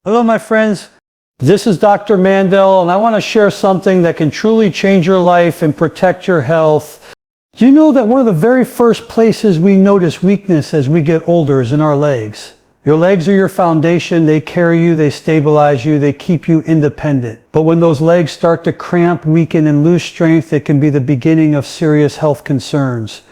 Hello, my friends. This is Dr. Mandell, and I want to share something that can truly change your life and protect your health. Do you know that one of the very first places we notice weakness as we get older is in our legs? Your legs are your foundation. They carry you, they stabilize you, they keep you independent. But when those legs start to cramp, weaken, and lose strength, it can be the beginning of serious health concerns.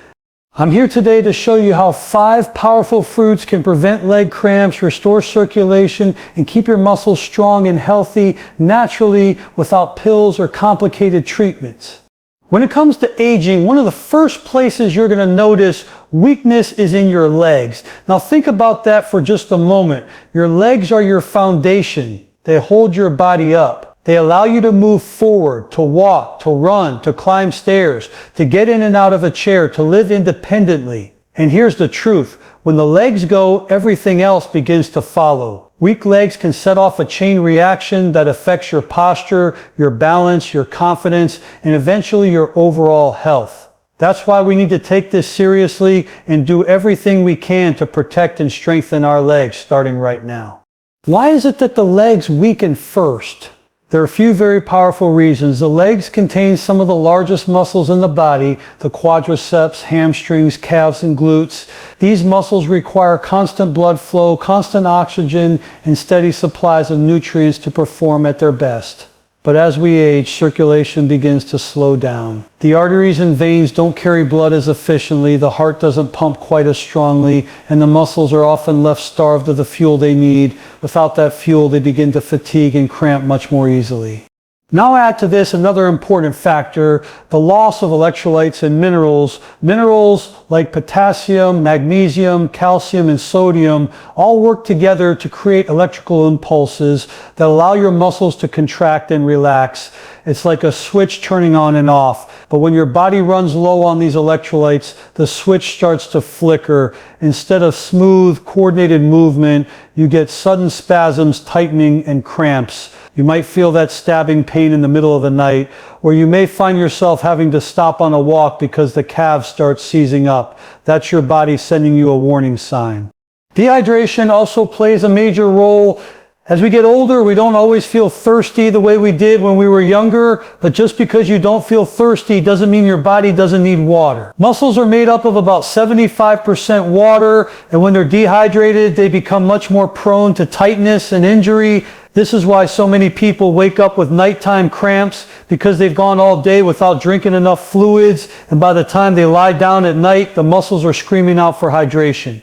I'm here today to show you how 5 powerful fruits can prevent leg cramps, restore circulation, and keep your muscles strong and healthy naturally without pills or complicated treatments. When it comes to aging, one of the first places you're going to notice weakness is in your legs. Now think about that for just a moment. Your legs are your foundation. They hold your body up. They allow you to move forward, to walk, to run, to climb stairs, to get in and out of a chair, to live independently. And here's the truth. When the legs go, everything else begins to follow. Weak legs can set off a chain reaction that affects your posture, your balance, your confidence, and eventually your overall health. That's why we need to take this seriously and do everything we can to protect and strengthen our legs starting right now. Why is it that the legs weaken first? There are a few very powerful reasons. The legs contain some of the largest muscles in the body, the quadriceps, hamstrings, calves, and glutes. These muscles require constant blood flow, constant oxygen, and steady supplies of nutrients to perform at their best. But as we age, circulation begins to slow down. The arteries and veins don't carry blood as efficiently, the heart doesn't pump quite as strongly, and the muscles are often left starved of the fuel they need. Without that fuel, they begin to fatigue and cramp much more easily. Now add to this another important factor, the loss of electrolytes and minerals. Minerals like potassium, magnesium, calcium, and sodium all work together to create electrical impulses that allow your muscles to contract and relax. It's like a switch turning on and off. But when your body runs low on these electrolytes, the switch starts to flicker. Instead of smooth, coordinated movement, you get sudden spasms, tightening, and cramps. You might feel that stabbing pain in the middle of the night, or you may find yourself having to stop on a walk because the calves start seizing up. That's your body sending you a warning sign. Dehydration also plays a major role. As we get older, we don't always feel thirsty the way we did when we were younger, but just because you don't feel thirsty doesn't mean your body doesn't need water. Muscles are made up of about 75% water, and when they're dehydrated, they become much more prone to tightness and injury. This is why so many people wake up with nighttime cramps, because they've gone all day without drinking enough fluids, and by the time they lie down at night, the muscles are screaming out for hydration.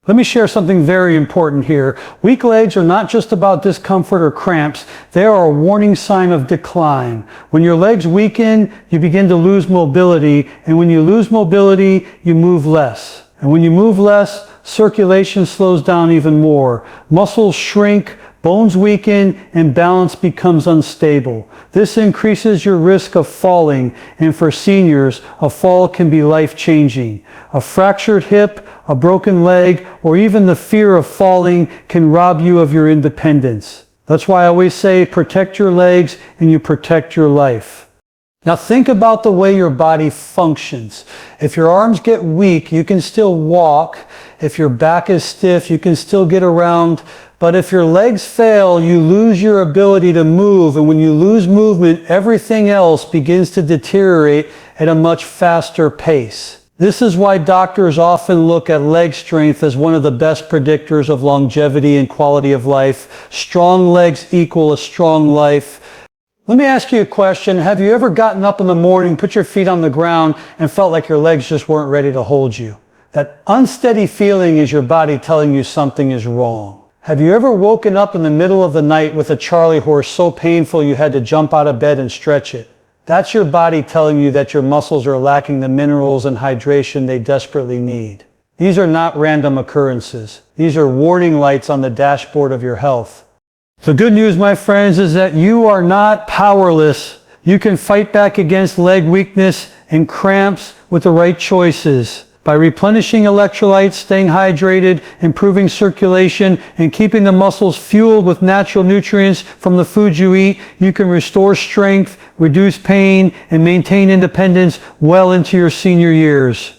Let me share something very important here. Weak legs are not just about discomfort or cramps. They are a warning sign of decline. When your legs weaken, you begin to lose mobility. And when you lose mobility, you move less. And when you move less, circulation slows down even more. Muscles shrink, bones weaken, and balance becomes unstable. This increases your risk of falling, and for seniors, a fall can be life-changing. A fractured hip, a broken leg, or even the fear of falling can rob you of your independence. That's why I always say, protect your legs and you protect your life. Now think about the way your body functions. If your arms get weak, you can still walk. If your back is stiff, you can still get around. But if your legs fail, you lose your ability to move. And when you lose movement, everything else begins to deteriorate at a much faster pace. This is why doctors often look at leg strength as one of the best predictors of longevity and quality of life. Strong legs equal a strong life. Let me ask you a question. Have you ever gotten up in the morning, put your feet on the ground, and felt like your legs just weren't ready to hold you? That unsteady feeling is your body telling you something is wrong. Have you ever woken up in the middle of the night with a Charlie horse so painful you had to jump out of bed and stretch it? That's your body telling you that your muscles are lacking the minerals and hydration they desperately need. These are not random occurrences. These are warning lights on the dashboard of your health. The good news, my friends, is that you are not powerless. You can fight back against leg weakness and cramps with the right choices. By replenishing electrolytes, staying hydrated, improving circulation, and keeping the muscles fueled with natural nutrients from the foods you eat, you can restore strength, reduce pain, and maintain independence well into your senior years.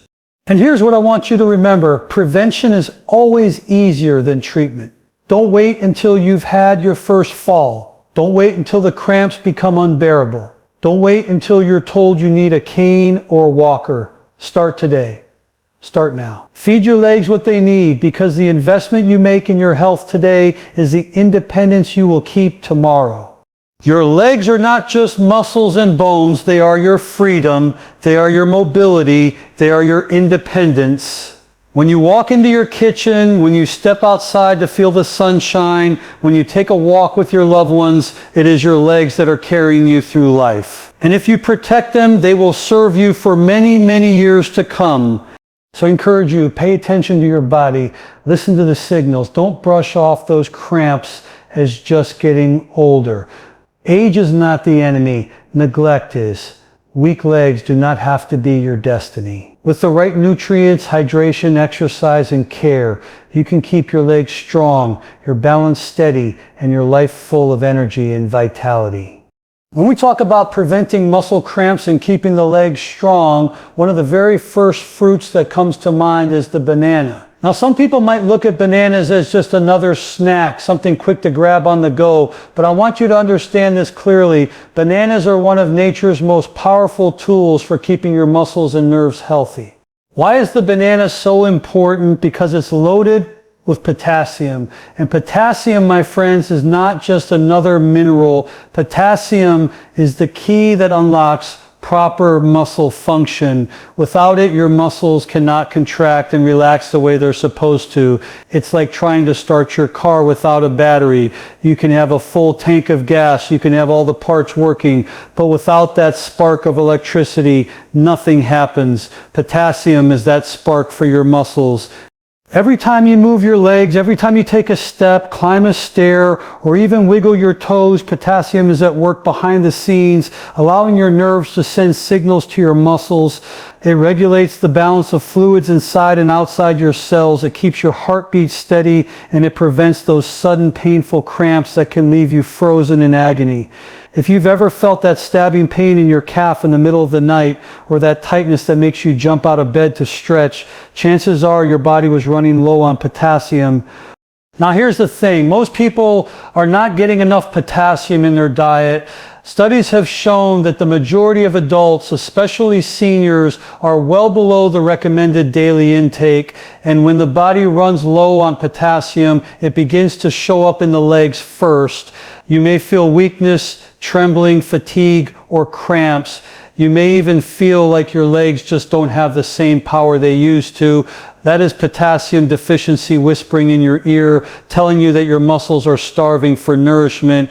And here's what I want you to remember. Prevention is always easier than treatment. Don't wait until you've had your first fall. Don't wait until the cramps become unbearable. Don't wait until you're told you need a cane or a walker. Start today. Start now. Feed your legs what they need, because the investment you make in your health today is the independence you will keep tomorrow. Your legs are not just muscles and bones. They are your freedom. They are your mobility. They are your independence. When you walk into your kitchen, when you step outside to feel the sunshine, when you take a walk with your loved ones, it is your legs that are carrying you through life. And if you protect them, they will serve you for many, many years to come. So I encourage you, pay attention to your body. Listen to the signals. Don't brush off those cramps as just getting older. Age is not the enemy. Neglect is. Weak legs do not have to be your destiny. With the right nutrients, hydration, exercise, and care, you can keep your legs strong, your balance steady, and your life full of energy and vitality. When we talk about preventing muscle cramps and keeping the legs strong, one of the very first fruits that comes to mind is the banana. Now, some people might look at bananas as just another snack, something quick to grab on the go, but I want you to understand this clearly. Bananas are one of nature's most powerful tools for keeping your muscles and nerves healthy. Why is the banana so important? Because it's loaded with potassium. And potassium, my friends, is not just another mineral. Potassium is the key that unlocks proper muscle function. Without it, your muscles cannot contract and relax the way they're supposed to. It's like trying to start your car without a battery. You can have a full tank of gas, you can have all the parts working, but without that spark of electricity, nothing happens. Potassium is that spark for your muscles. Every time you move your legs, every time you take a step, climb a stair, or even wiggle your toes, potassium is at work behind the scenes, allowing your nerves to send signals to your muscles. It regulates the balance of fluids inside and outside your cells. It keeps your heartbeat steady, and it prevents those sudden painful cramps that can leave you frozen in agony. If you've ever felt that stabbing pain in your calf in the middle of the night, or that tightness that makes you jump out of bed to stretch, chances are your body was running low on potassium. Now here's the thing, most people are not getting enough potassium in their diet. Studies have shown that the majority of adults, especially seniors, are well below the recommended daily intake. And when the body runs low on potassium, it begins to show up in the legs first. You may feel weakness, trembling, fatigue, or cramps. You may even feel like your legs just don't have the same power they used to. That is potassium deficiency whispering in your ear, telling you that your muscles are starving for nourishment.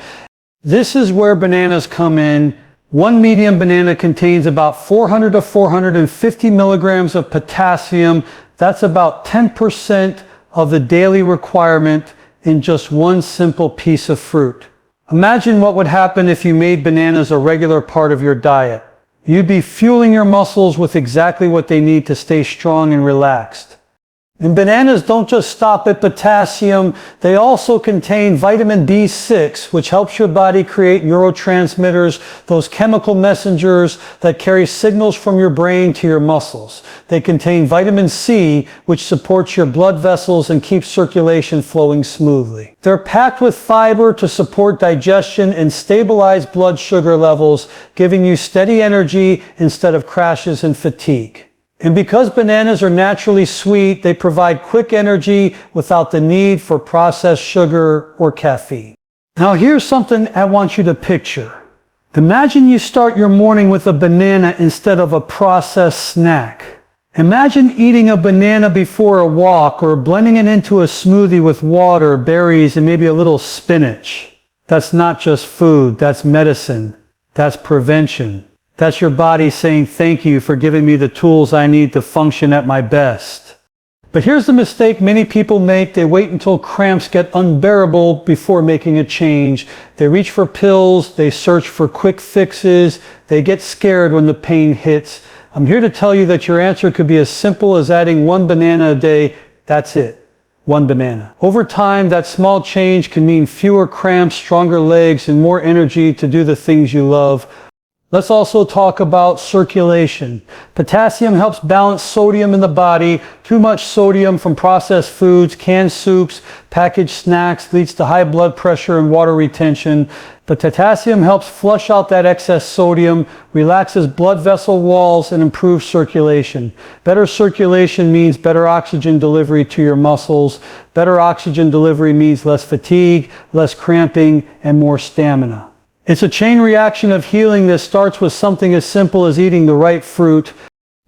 This is where bananas come in. One medium banana contains about 400 to 450 milligrams of potassium. That's about 10% of the daily requirement in just one simple piece of fruit. Imagine what would happen if you made bananas a regular part of your diet. You'd be fueling your muscles with exactly what they need to stay strong and relaxed. And bananas don't just stop at potassium, they also contain vitamin B6, which helps your body create neurotransmitters, those chemical messengers that carry signals from your brain to your muscles. They contain vitamin C, which supports your blood vessels and keeps circulation flowing smoothly. They're packed with fiber to support digestion and stabilize blood sugar levels, giving you steady energy instead of crashes and fatigue. And because bananas are naturally sweet, they provide quick energy without the need for processed sugar or caffeine. Now here's something I want you to picture. Imagine you start your morning with a banana instead of a processed snack. Imagine eating a banana before a walk, or blending it into a smoothie with water, berries, and maybe a little spinach. That's not just food, that's medicine. That's prevention. That's your body saying thank you for giving me the tools I need to function at my best. But here's the mistake many people make. They wait until cramps get unbearable before making a change. They reach for pills, they search for quick fixes, they get scared when the pain hits. I'm here to tell you that your answer could be as simple as adding one banana a day. That's it. One banana. Over time, that small change can mean fewer cramps, stronger legs, and more energy to do the things you love. Let's also talk about circulation. Potassium helps balance sodium in the body. Too much sodium from processed foods, canned soups, packaged snacks leads to high blood pressure and water retention. But potassium helps flush out that excess sodium, relaxes blood vessel walls, and improves circulation. Better circulation means better oxygen delivery to your muscles. Better oxygen delivery means less fatigue, less cramping, and more stamina. It's a chain reaction of healing that starts with something as simple as eating the right fruit.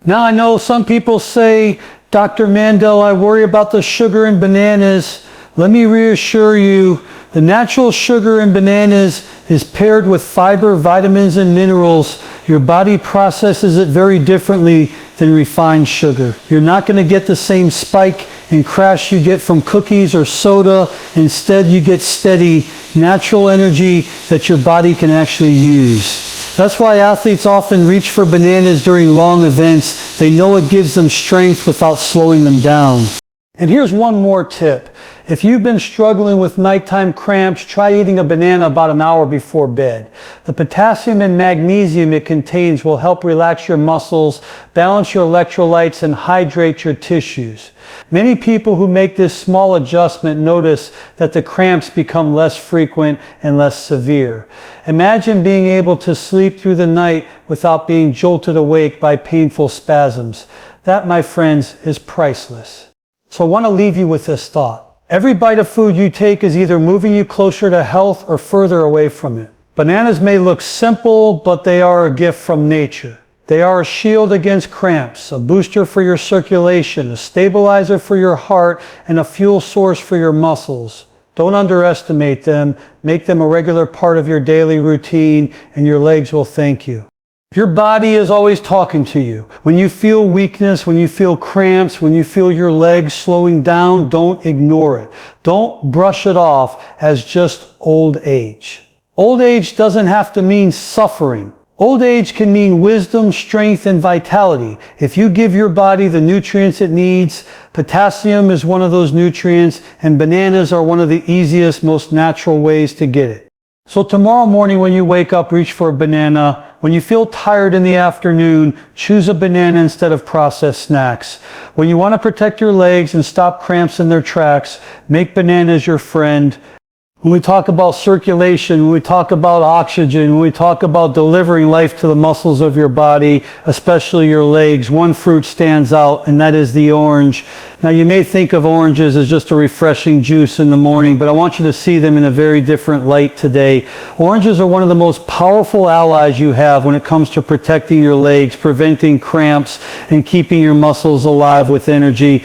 Now I know some people say, Dr. Mandell, I worry about the sugar in bananas. Let me reassure you, the natural sugar in bananas is paired with fiber, vitamins, and minerals. Your body processes it very differently than refined sugar. You're not going to get the same spike and crash you get from cookies or soda. Instead, you get steady, natural energy that your body can actually use. That's why athletes often reach for bananas during long events. They know it gives them strength without slowing them down. And here's one more tip. If you've been struggling with nighttime cramps, try eating a banana about an hour before bed. The potassium and magnesium it contains will help relax your muscles, balance your electrolytes, and hydrate your tissues. Many people who make this small adjustment notice that the cramps become less frequent and less severe. Imagine being able to sleep through the night without being jolted awake by painful spasms. That, my friends, is priceless. So I want to leave you with this thought. Every bite of food you take is either moving you closer to health or further away from it. Bananas may look simple, but they are a gift from nature. They are a shield against cramps, a booster for your circulation, a stabilizer for your heart, and a fuel source for your muscles. Don't underestimate them. Make them a regular part of your daily routine, and your legs will thank you. Your body is always talking to you. When you feel weakness, when you feel cramps, when you feel your legs slowing down, don't ignore it. Don't brush it off as just old age. Old age doesn't have to mean suffering. Old age can mean wisdom, strength, and vitality. If you give your body the nutrients it needs, potassium is one of those nutrients, and bananas are one of the easiest, most natural ways to get it. So tomorrow morning when you wake up, reach for a banana. When you feel tired in the afternoon, choose a banana instead of processed snacks. When you want to protect your legs and stop cramps in their tracks, make bananas your friend. When we talk about circulation, when we talk about oxygen, when we talk about delivering life to the muscles of your body, especially your legs, one fruit stands out, and that is the orange. Now you may think of oranges as just a refreshing juice in the morning, but I want you to see them in a very different light today. Oranges are one of the most powerful allies you have when it comes to protecting your legs, preventing cramps, and keeping your muscles alive with energy.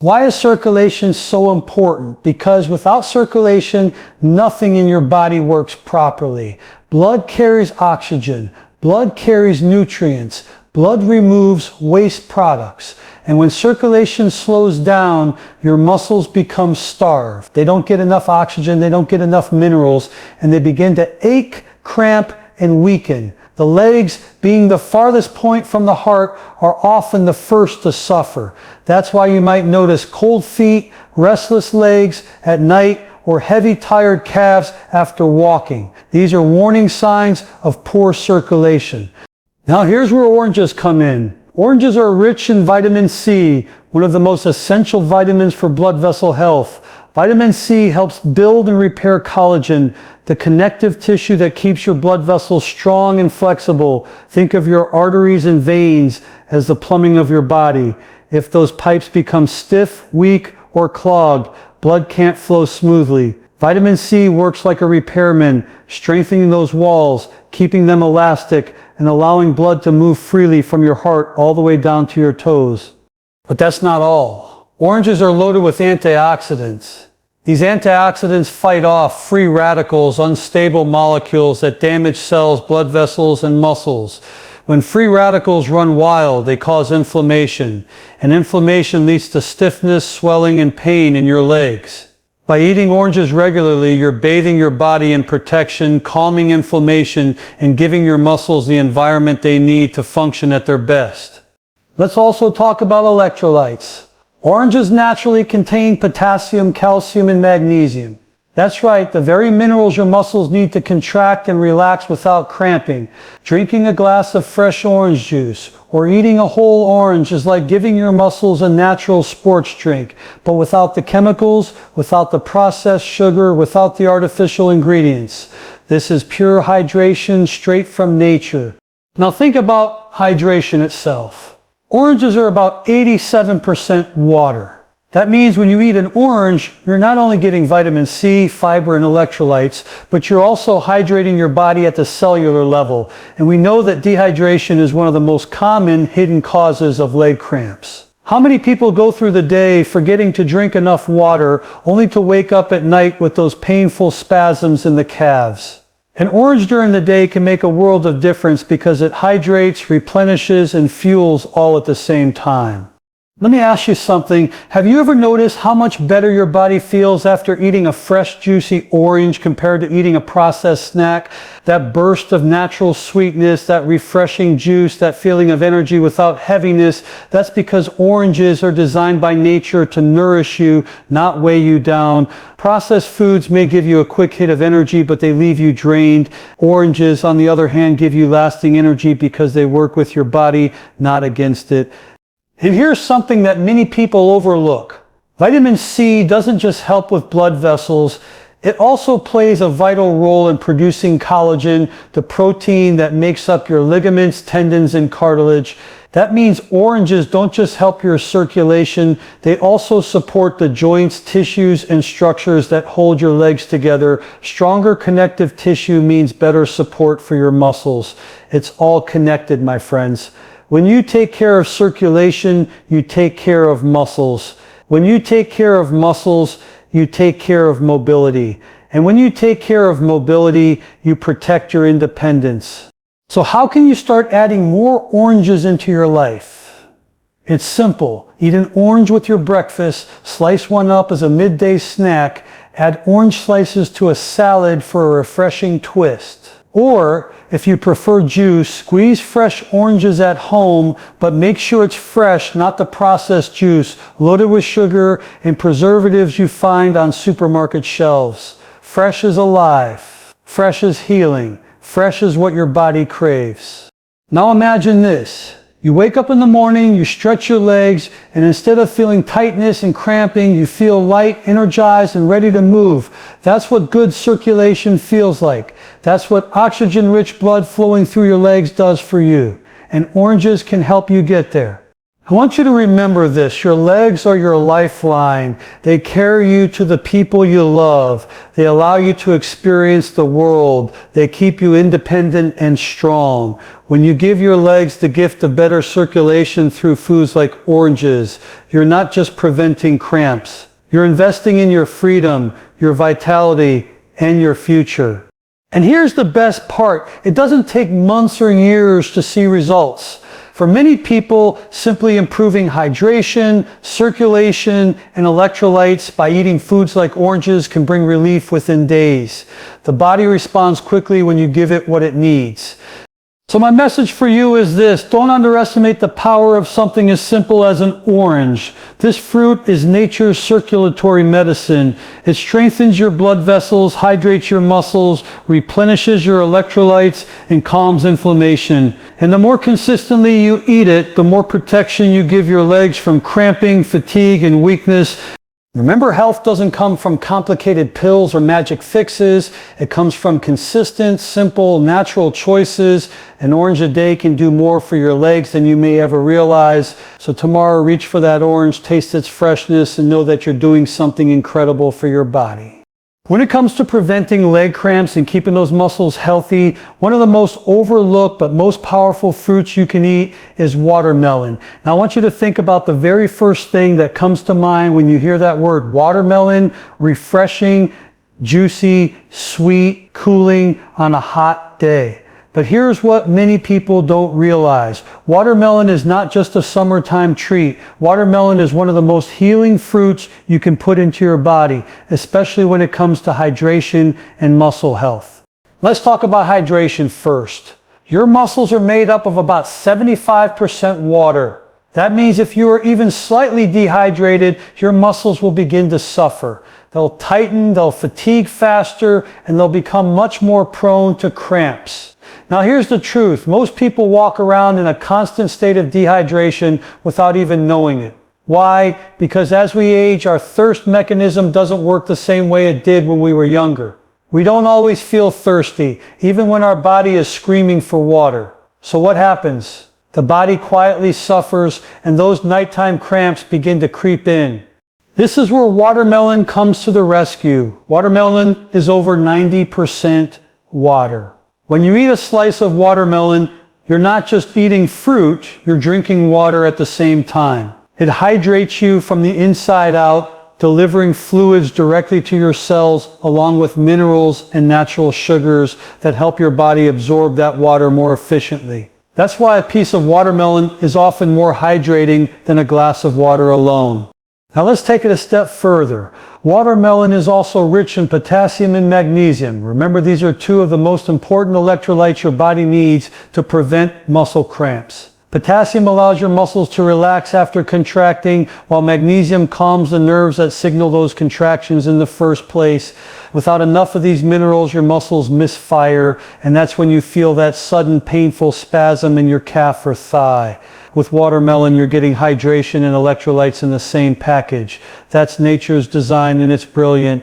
Why is circulation so important? Because without circulation, nothing in your body works properly. Blood carries oxygen. Blood carries nutrients. Blood removes waste products. And when circulation slows down, your muscles become starved. They don't get enough oxygen, they don't get enough minerals, and they begin to ache, cramp, and weaken. The legs, being the farthest point from the heart, are often the first to suffer. That's why you might notice cold feet, restless legs at night, or heavy, tired calves after walking. These are warning signs of poor circulation. Now here's where oranges come in. Oranges are rich in vitamin C, one of the most essential vitamins for blood vessel health. Vitamin C helps build and repair collagen, the connective tissue that keeps your blood vessels strong and flexible. Think of your arteries and veins as the plumbing of your body. If those pipes become stiff, weak, or clogged, blood can't flow smoothly. Vitamin C works like a repairman, strengthening those walls, keeping them elastic, and allowing blood to move freely from your heart all the way down to your toes. But that's not all. Oranges are loaded with antioxidants. These antioxidants fight off free radicals, unstable molecules that damage cells, blood vessels, and muscles. When free radicals run wild, they cause inflammation, and inflammation leads to stiffness, swelling, and pain in your legs. By eating oranges regularly, you're bathing your body in protection, calming inflammation, and giving your muscles the environment they need to function at their best. Let's also talk about electrolytes. Oranges naturally contain potassium, calcium, and magnesium. That's right, the very minerals your muscles need to contract and relax without cramping. Drinking a glass of fresh orange juice or eating a whole orange is like giving your muscles a natural sports drink, but without the chemicals, without the processed sugar, without the artificial ingredients. This is pure hydration straight from nature. Now think about hydration itself. Oranges are about 87% water. That means when you eat an orange, you're not only getting vitamin C, fiber, and electrolytes, but you're also hydrating your body at the cellular level. And we know that dehydration is one of the most common hidden causes of leg cramps. How many people go through the day forgetting to drink enough water, only to wake up at night with those painful spasms in the calves? An orange during the day can make a world of difference because it hydrates, replenishes, and fuels all at the same time. Let me ask you something. Have you ever noticed how much better your body feels after eating a fresh, juicy orange compared to eating a processed snack? That burst of natural sweetness, that refreshing juice, that feeling of energy without heaviness, that's because oranges are designed by nature to nourish you, not weigh you down. Processed foods may give you a quick hit of energy, but they leave you drained. Oranges, on the other hand, give you lasting energy because they work with your body, not against it. And here's something that many people overlook. Vitamin C doesn't just help with blood vessels, it also plays a vital role in producing collagen, the protein that makes up your ligaments, tendons, and cartilage. That means oranges don't just help your circulation, they also support the joints, tissues, and structures that hold your legs together. Stronger connective tissue means better support for your muscles. It's all connected, my friends. When you take care of circulation, you take care of muscles. When you take care of muscles, you take care of mobility. And when you take care of mobility, you protect your independence. So how can you start adding more oranges into your life? It's simple. Eat an orange with your breakfast, slice one up as a midday snack, add orange slices to a salad for a refreshing twist. Or, if you prefer juice, squeeze fresh oranges at home, but make sure it's fresh, not the processed juice, loaded with sugar and preservatives you find on supermarket shelves. Fresh is alive. Fresh is healing. Fresh is what your body craves. Now imagine this. You wake up in the morning, you stretch your legs, and instead of feeling tightness and cramping, you feel light, energized, and ready to move. That's what good circulation feels like. That's what oxygen-rich blood flowing through your legs does for you. And oranges can help you get there. I want you to remember this. Your legs are your lifeline. They carry you to the people you love. They allow you to experience the world. They keep you independent and strong. When you give your legs the gift of better circulation through foods like oranges, you're not just preventing cramps. You're investing in your freedom, your vitality, and your future. And here's the best part. It doesn't take months or years to see results. For many people, simply improving hydration, circulation, and electrolytes by eating foods like oranges can bring relief within days. The body responds quickly when you give it what it needs. So my message for you is this: don't underestimate the power of something as simple as an orange. This fruit is nature's circulatory medicine. It strengthens your blood vessels, hydrates your muscles, replenishes your electrolytes, and calms inflammation. And the more consistently you eat it, the more protection you give your legs from cramping, fatigue, and weakness. Remember, health doesn't come from complicated pills or magic fixes. It comes from consistent, simple, natural choices. An orange a day can do more for your legs than you may ever realize. So tomorrow, reach for that orange, taste its freshness, and know that you're doing something incredible for your body. When it comes to preventing leg cramps and keeping those muscles healthy, one of the most overlooked but most powerful fruits you can eat is watermelon. Now I want you to think about the very first thing that comes to mind when you hear that word watermelon: refreshing, juicy, sweet, cooling on a hot day. But here's what many people don't realize. Watermelon is not just a summertime treat. Watermelon is one of the most healing fruits you can put into your body, especially when it comes to hydration and muscle health. Let's talk about hydration first. Your muscles are made up of about 75% water. That means if you are even slightly dehydrated, your muscles will begin to suffer. they'll tighten, they'll fatigue faster, and they'll become much more prone to cramps. Now here's the truth. Most people walk around in a constant state of dehydration without even knowing it. Why? Because as we age, our thirst mechanism doesn't work the same way it did when we were younger. We don't always feel thirsty, even when our body is screaming for water. So what happens? The body quietly suffers, and those nighttime cramps begin to creep in. This is where watermelon comes to the rescue. Watermelon is over 90% water. When you eat a slice of watermelon, you're not just eating fruit, you're drinking water at the same time. It hydrates you from the inside out, delivering fluids directly to your cells along with minerals and natural sugars that help your body absorb that water more efficiently. That's why a piece of watermelon is often more hydrating than a glass of water alone. Now let's take it a step further. Watermelon is also rich in potassium and magnesium. Remember, these are two of the most important electrolytes your body needs to prevent muscle cramps. Potassium allows your muscles to relax after contracting, while magnesium calms the nerves that signal those contractions in the first place. Without enough of these minerals, your muscles misfire, and that's when you feel that sudden painful spasm in your calf or thigh. With watermelon, you're getting hydration and electrolytes in the same package. That's nature's design, and it's brilliant.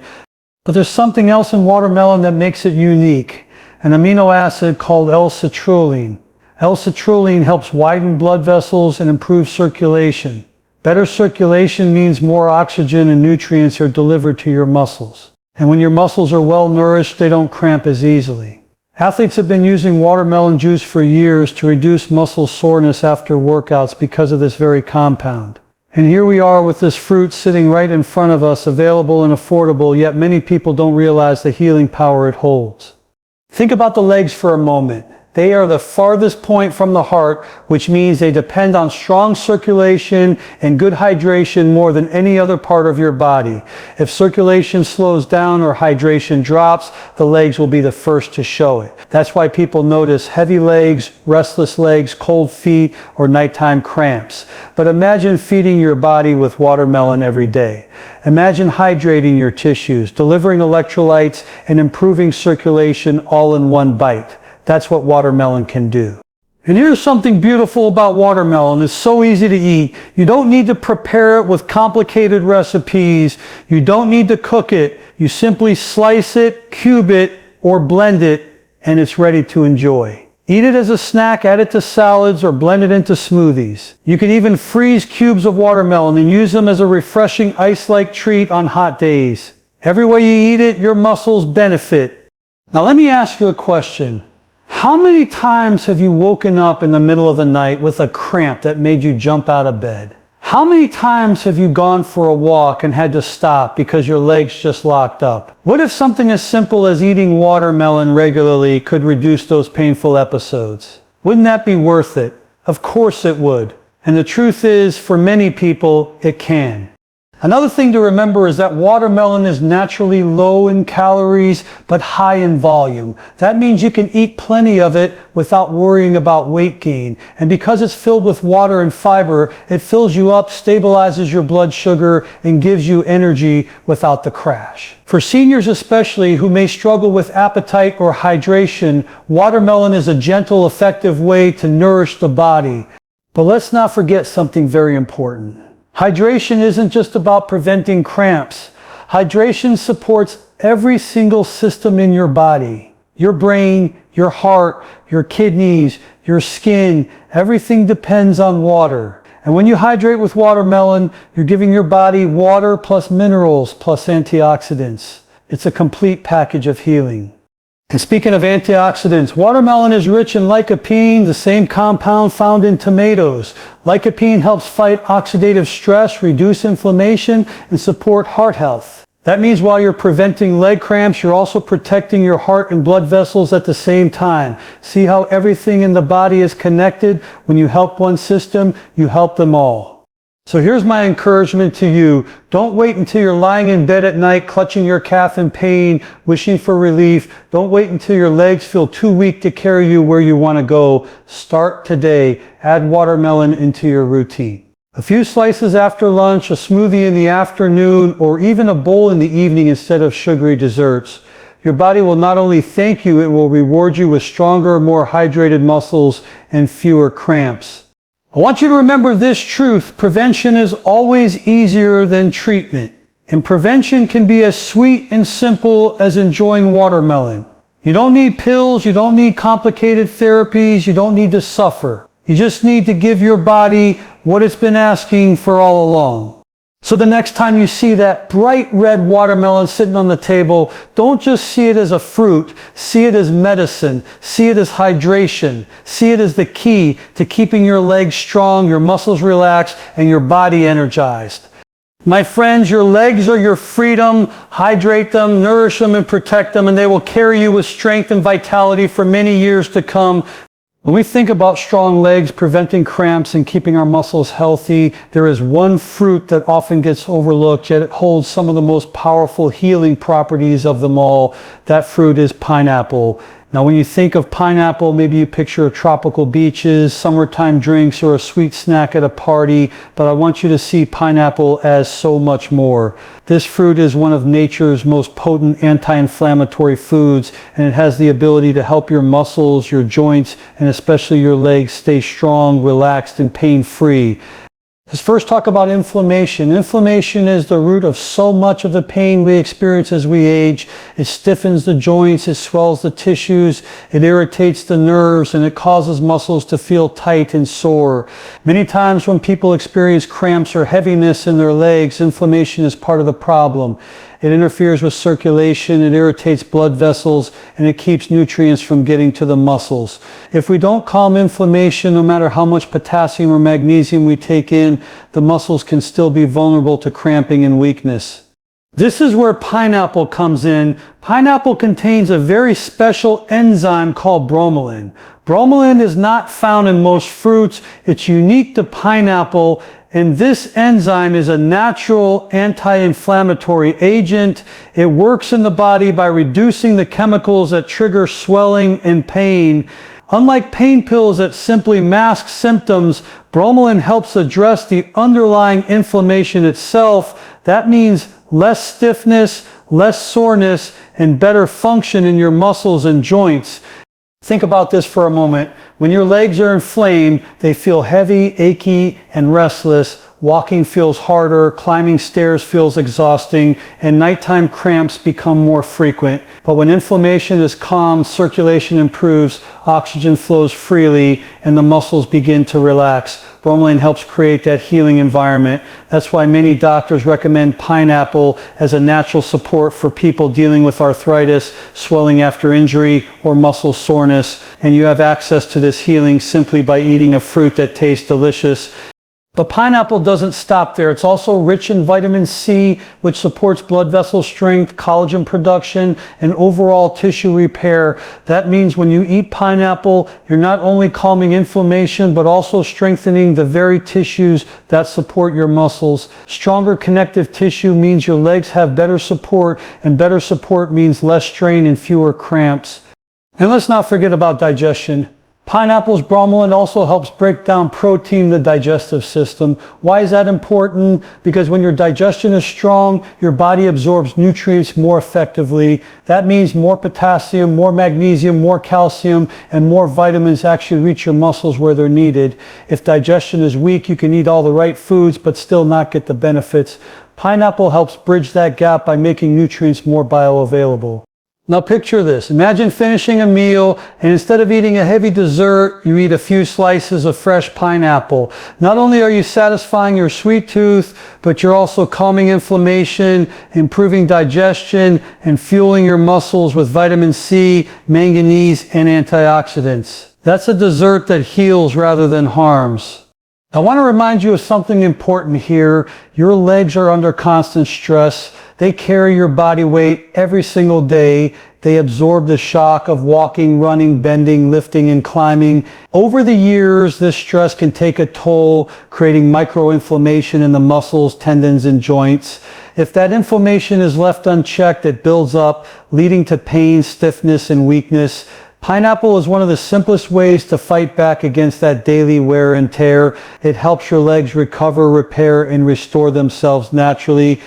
But there's something else in watermelon that makes it unique. An amino acid called L-citrulline. L-citrulline helps widen blood vessels and improve circulation. Better circulation means more oxygen and nutrients are delivered to your muscles. And when your muscles are well nourished, they don't cramp as easily. Athletes have been using watermelon juice for years to reduce muscle soreness after workouts because of this very compound. And here we are with this fruit sitting right in front of us, available and affordable, yet many people don't realize the healing power it holds. Think about the legs for a moment. They are the farthest point from the heart, which means they depend on strong circulation and good hydration more than any other part of your body. If circulation slows down or hydration drops, the legs will be the first to show it. That's why people notice heavy legs, restless legs, cold feet, or nighttime cramps. But imagine feeding your body with watermelon every day. Imagine hydrating your tissues, delivering electrolytes, and improving circulation all in one bite. That's what watermelon can do. And here's something beautiful about watermelon. It's so easy to eat. You don't need to prepare it with complicated recipes. You don't need to cook it. You simply slice it, cube it, or blend it, and it's ready to enjoy. Eat it as a snack, add it to salads, or blend it into smoothies. You can even freeze cubes of watermelon and use them as a refreshing ice-like treat on hot days. Every way you eat it, your muscles benefit. Now let me ask you a question. How many times have you woken up in the middle of the night with a cramp that made you jump out of bed? How many times have you gone for a walk and had to stop because your legs just locked up? What if something as simple as eating watermelon regularly could reduce those painful episodes? Wouldn't that be worth it? Of course it would. And the truth is, for many people, it can. Another thing to remember is that watermelon is naturally low in calories, but high in volume. That means you can eat plenty of it without worrying about weight gain. And because it's filled with water and fiber, it fills you up, stabilizes your blood sugar, and gives you energy without the crash. For seniors especially who may struggle with appetite or hydration, watermelon is a gentle, effective way to nourish the body. But let's not forget something very important. Hydration isn't just about preventing cramps. Hydration supports every single system in your body. Your brain, your heart, your kidneys, your skin, everything depends on water. And when you hydrate with watermelon, you're giving your body water plus minerals plus antioxidants. It's a complete package of healing. And speaking of antioxidants, watermelon is rich in lycopene, the same compound found in tomatoes. Lycopene helps fight oxidative stress, reduce inflammation, and support heart health. That means while you're preventing leg cramps, you're also protecting your heart and blood vessels at the same time. See how everything in the body is connected? When you help one system, you help them all. So here's my encouragement to you. Don't wait until you're lying in bed at night, clutching your calf in pain, wishing for relief. Don't wait until your legs feel too weak to carry you where you want to go. Start today. Add watermelon into your routine. A few slices after lunch, a smoothie in the afternoon, or even a bowl in the evening instead of sugary desserts. Your body will not only thank you, it will reward you with stronger, more hydrated muscles and fewer cramps. I want you to remember this truth: prevention is always easier than treatment. And prevention can be as sweet and simple as enjoying watermelon. You don't need pills, you don't need complicated therapies, you don't need to suffer. You just need to give your body what it's been asking for all along. So the next time you see that bright red watermelon sitting on the table, don't just see it as a fruit, see it as medicine, see it as hydration, see it as the key to keeping your legs strong, your muscles relaxed, and your body energized. My friends, your legs are your freedom. Hydrate them, nourish them, and protect them, and they will carry you with strength and vitality for many years to come. When we think about strong legs, preventing cramps, and keeping our muscles healthy, there is one fruit that often gets overlooked, yet it holds some of the most powerful healing properties of them all. That fruit is pineapple. Now, when you think of pineapple, maybe you picture tropical beaches, summertime drinks, or a sweet snack at a party, but I want you to see pineapple as so much more. This fruit is one of nature's most potent anti-inflammatory foods, and it has the ability to help your muscles, your joints, and especially your legs stay strong, relaxed, and pain-free. Let's first talk about inflammation. Inflammation is the root of so much of the pain we experience as we age. It stiffens the joints, it swells the tissues, it irritates the nerves, and it causes muscles to feel tight and sore. Many times when people experience cramps or heaviness in their legs, inflammation is part of the problem. It interferes with circulation, it irritates blood vessels, and it keeps nutrients from getting to the muscles. If we don't calm inflammation, no matter how much potassium or magnesium we take in, the muscles can still be vulnerable to cramping and weakness. This is where pineapple comes in. Pineapple contains a very special enzyme called bromelain. Bromelain is not found in most fruits. It's unique to pineapple. And this enzyme is a natural anti-inflammatory agent. It works in the body by reducing the chemicals that trigger swelling and pain. Unlike pain pills that simply mask symptoms, bromelain helps address the underlying inflammation itself. That means less stiffness, less soreness, and better function in your muscles and joints. Think about this for a moment. When your legs are inflamed, they feel heavy, achy, and restless. Walking feels harder, climbing stairs feels exhausting, and nighttime cramps become more frequent. But when inflammation is calmed, circulation improves, oxygen flows freely, and the muscles begin to relax. Bromelain helps create that healing environment. That's why many doctors recommend pineapple as a natural support for people dealing with arthritis, swelling after injury, or muscle soreness. And you have access to this healing simply by eating a fruit that tastes delicious. But pineapple doesn't stop there. It's also rich in vitamin C, which supports blood vessel strength, collagen production, and overall tissue repair. That means when you eat pineapple, you're not only calming inflammation, but also strengthening the very tissues that support your muscles. Stronger connective tissue means your legs have better support, and better support means less strain and fewer cramps. And let's not forget about digestion. Pineapple's bromelain also helps break down protein in the digestive system. Why is that important? Because when your digestion is strong, your body absorbs nutrients more effectively. That means more potassium, more magnesium, more calcium, and more vitamins actually reach your muscles where they're needed. If digestion is weak, you can eat all the right foods but still not get the benefits. Pineapple helps bridge that gap by making nutrients more bioavailable. Now picture this. Imagine finishing a meal, and instead of eating a heavy dessert, you eat a few slices of fresh pineapple. Not only are you satisfying your sweet tooth, but you're also calming inflammation, improving digestion, and fueling your muscles with vitamin C, manganese, and antioxidants. That's a dessert that heals rather than harms. I want to remind you of something important here. Your legs are under constant stress. They carry your body weight every single day. They absorb the shock of walking, running, bending, lifting, and climbing. Over the years, this stress can take a toll, creating microinflammation in the muscles, tendons, and joints. If that inflammation is left unchecked, it builds up, leading to pain, stiffness, and weakness. Pineapple is one of the simplest ways to fight back against that daily wear and tear. It helps your legs recover, repair, and restore themselves naturally.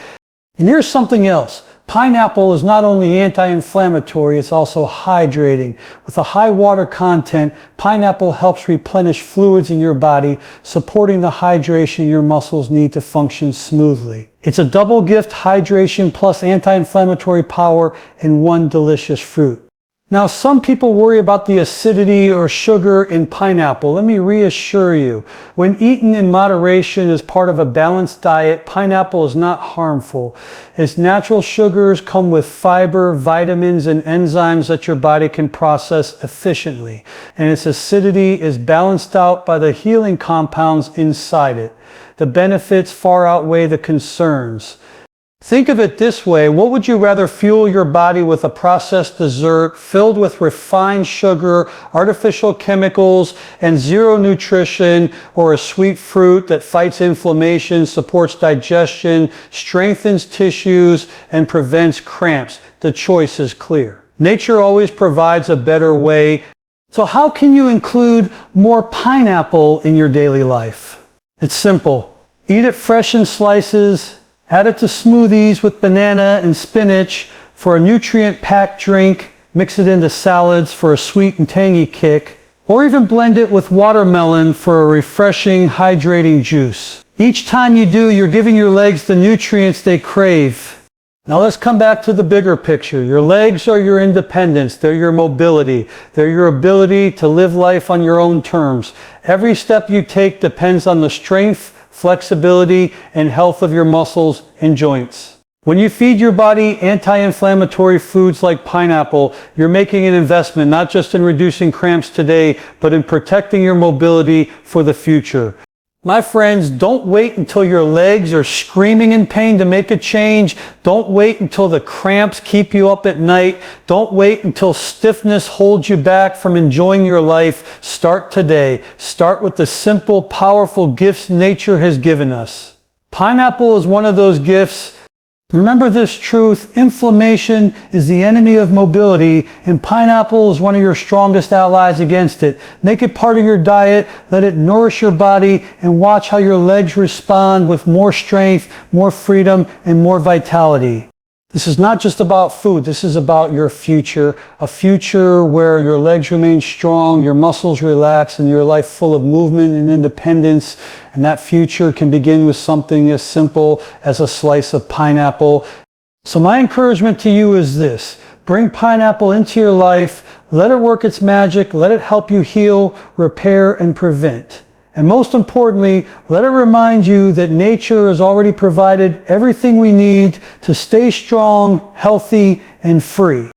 And here's something else. Pineapple is not only anti-inflammatory, it's also hydrating. With a high water content, pineapple helps replenish fluids in your body, supporting the hydration your muscles need to function smoothly. It's a double gift: hydration plus anti-inflammatory power in one delicious fruit. Now, some people worry about the acidity or sugar in pineapple. Let me reassure you, when eaten in moderation as part of a balanced diet, pineapple is not harmful. Its natural sugars come with fiber, vitamins, and enzymes that your body can process efficiently. And its acidity is balanced out by the healing compounds inside it. The benefits far outweigh the concerns. Think of it this way: what would you rather, fuel your body with a processed dessert filled with refined sugar, artificial chemicals, and zero nutrition, or a sweet fruit that fights inflammation, supports digestion, strengthens tissues, and prevents cramps? The choice is clear. Nature always provides a better way. So how can you include more pineapple in your daily life? It's simple. Eat it fresh in slices. Add it to smoothies with banana and spinach for a nutrient-packed drink. Mix it into salads for a sweet and tangy kick. Or even blend it with watermelon for a refreshing, hydrating juice. Each time you do, you're giving your legs the nutrients they crave. Now let's come back to the bigger picture. Your legs are your independence. They're your mobility. They're your ability to live life on your own terms. Every step you take depends on the strength, flexibility, and health of your muscles and joints. When you feed your body anti-inflammatory foods like pineapple, you're making an investment not just in reducing cramps today, but in protecting your mobility for the future. My friends, don't wait until your legs are screaming in pain to make a change. Don't wait until the cramps keep you up at night. Don't wait until stiffness holds you back from enjoying your life. Start today. Start with the simple, powerful gifts nature has given us. Pineapple is one of those gifts. Remember this truth: inflammation is the enemy of mobility, and pineapple is one of your strongest allies against it. Make it part of your diet, let it nourish your body, and watch how your legs respond with more strength, more freedom, and more vitality. This is not just about food. This is about your future, a future where your legs remain strong, your muscles relax, and your life full of movement and independence. And that future can begin with something as simple as a slice of pineapple. So my encouragement to you is this: bring pineapple into your life, let it work its magic, let it help you heal, repair, and prevent. And most importantly, let it remind you that nature has already provided everything we need to stay strong, healthy, and free.